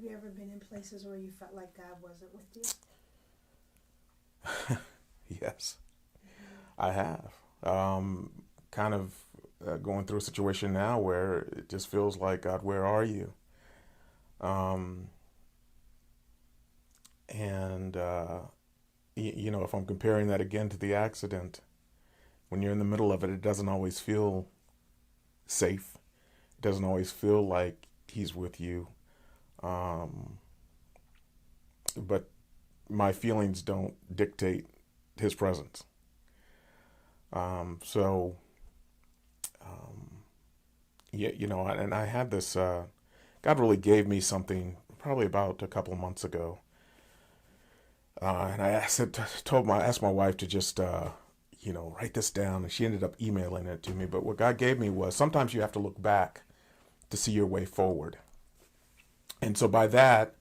you ever been in places where you felt like God wasn't with you? Yes, I have. Kind of going through a situation now where it just feels like, God, where are you? Um, and if I'm comparing that again to the accident, when you're in the middle of it, it doesn't always feel safe. It doesn't always feel like He's with you. Um, but my feelings don't dictate His presence. So, um, yeah, and I had this. God really gave me something probably about a couple of months ago, and I asked my wife to just write this down, and she ended up emailing it to me. But what God gave me was sometimes you have to look back to see your way forward, and so by that,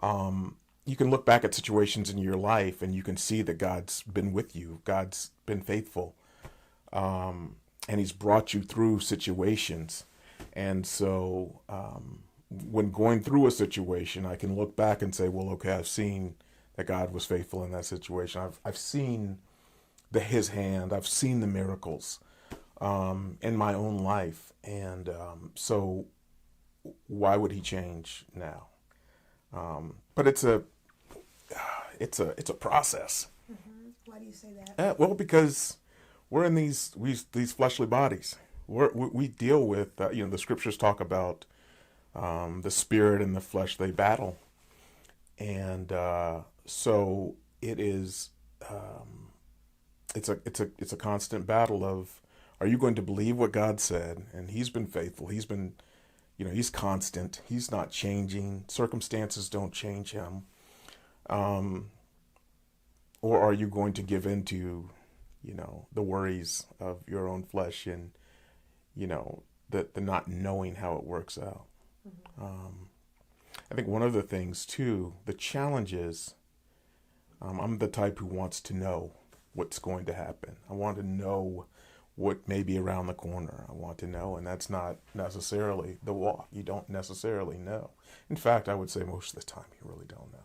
you can look back at situations in your life and you can see that God's been with you, God's been faithful, and He's brought you through situations. And so, when going through a situation, I can look back and say, well, okay, I've seen that God was faithful in that situation. I've seen His hand. I've seen the miracles in my own life, and so why would He change now? But it's a process. Why do you say that? Well, because we're in these fleshly bodies. We deal with the scriptures talk about the spirit and the flesh, they battle, and so it is. It's a constant battle of, are you going to believe what God said? And He's been faithful. He's constant. He's not changing. Circumstances don't change Him. Or are you going to give in to, the worries of your own flesh and, the not knowing how it works out? I think one of the things too, the challenge is, I'm the type who wants to know what's going to happen. I want to know what may be around the corner. I want to know, and that's not necessarily the walk. You don't necessarily know. In fact, I would say most of the time you really don't know.